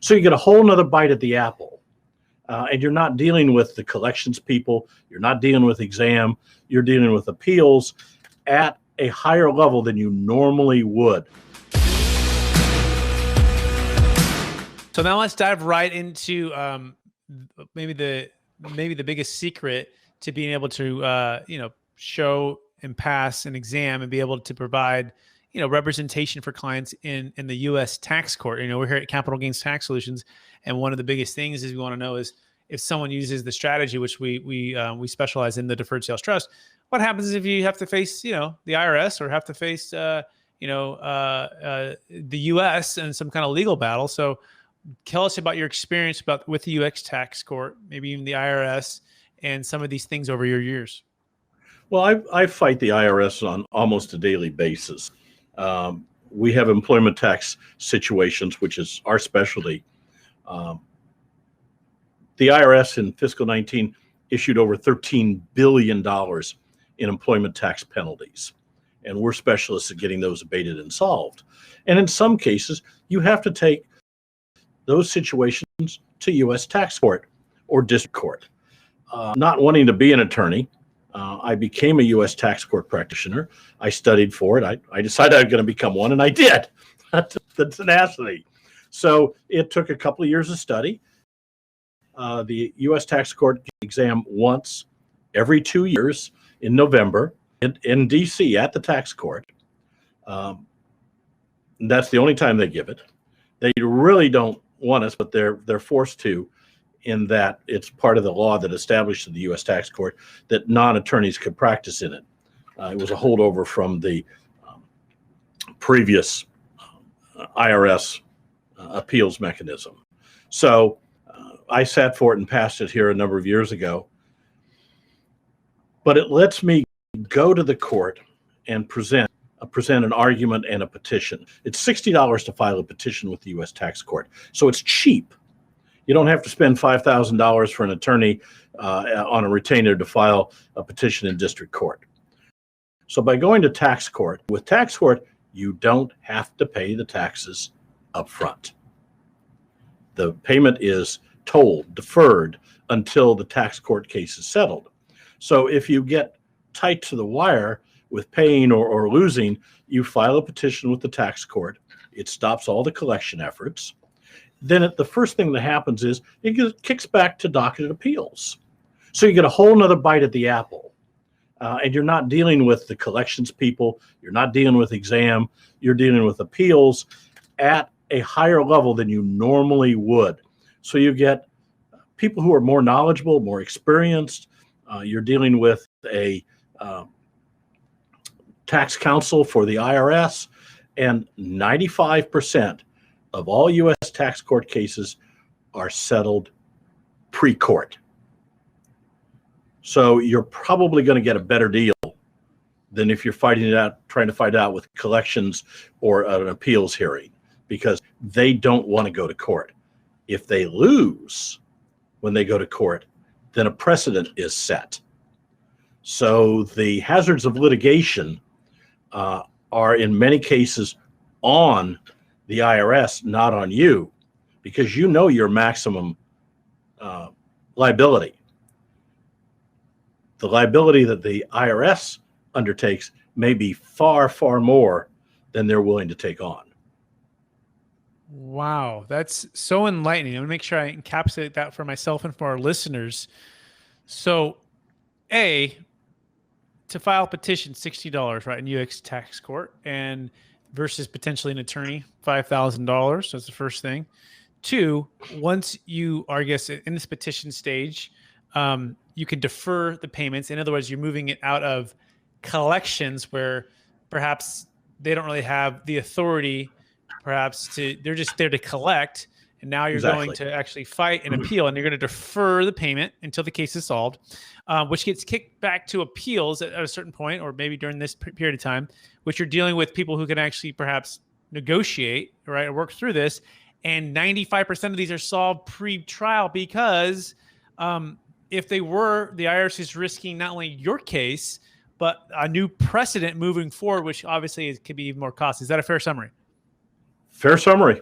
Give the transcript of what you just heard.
So you get a whole nother bite at the apple. And you're not dealing with the collections people. You're not dealing with exam. You're dealing with appeals at a higher level than you normally would. So now let's dive right into maybe the biggest secret to being able to show and pass an exam and be able to provide representation for clients in the U.S. tax court. We're here at Capital Gains Tax Solutions, and one of the biggest things is we want to know is if someone uses the strategy, which we specialize in, the Deferred Sales Trust, what happens if you have to face the IRS or have to face the U.S. and some kind of legal battle. So tell us about your experience with the U.S. tax court, maybe even the IRS, and some of these things over your years. Well, I fight the IRS on almost a daily basis. We have employment tax situations, which is our specialty. The IRS in fiscal 19 issued over $13 billion in employment tax penalties. And we're specialists at getting those abated and solved. And in some cases, you have to take those situations to U.S. tax court or district court. Not wanting to be an attorney, I became a U.S. tax court practitioner. I studied for it. I decided I was going to become one, and I did. The tenacity. So it took a couple of years of study. The U.S. tax court exam once every 2 years in November in D.C. at the tax court. That's the only time they give it. They really don't want us, but they're forced to, in that it's part of the law that established in the U.S. tax court that non-attorneys could practice in it. It was a holdover from the previous IRS appeals mechanism. So I sat for it and passed it here a number of years ago. But it lets me go to the court and present an argument and a petition. It's $60 to file a petition with the U.S. tax court. So it's cheap. You don't have to spend $5,000 for an attorney on a retainer to file a petition in district court. So by going to tax court, with tax court, you don't have to pay the taxes up front. The payment is deferred until the tax court case is settled. So if you get tight to the wire with paying or losing, you file a petition with the tax court. It stops all the collection efforts. Then the first thing that happens is it kicks back to docketed appeals. So you get a whole nother bite at the apple. And you're not dealing with the collections people. You're not dealing with exam. You're dealing with appeals at a higher level than you normally would. So you get people who are more knowledgeable, more experienced. You're dealing with a tax counsel for the IRS, and 95% of all U.S. tax court cases are settled pre-court. So you're probably going to get a better deal than if you're trying to fight it out with collections or an appeals hearing, because they don't want to go to court. If they lose when they go to court, then a precedent is set. So the hazards of litigation are in many cases on the IRS, not on you, because you know your maximum liability. The liability that the IRS undertakes may be far, far more than they're willing to take on. Wow, that's so enlightening. I'm going to make sure I encapsulate that for myself and for our listeners. So, to file a petition, $60, right, in U.S. tax court, and versus potentially an attorney, $5,000. That's the first thing. Two, once you are, I guess, in this petition stage, you can defer the payments. In other words, you're moving it out of collections where perhaps they don't really have the authority, they're just there to collect. And now you're going to actually fight and appeal, and you're going to defer the payment until the case is solved, which gets kicked back to appeals at a certain point, or maybe during this period of time, which you're dealing with people who can actually perhaps negotiate, right, or work through this. And 95% of these are solved pre-trial because if they were, the IRS is risking not only your case, but a new precedent moving forward, which obviously could be even more costly. Is that a fair summary? Fair summary.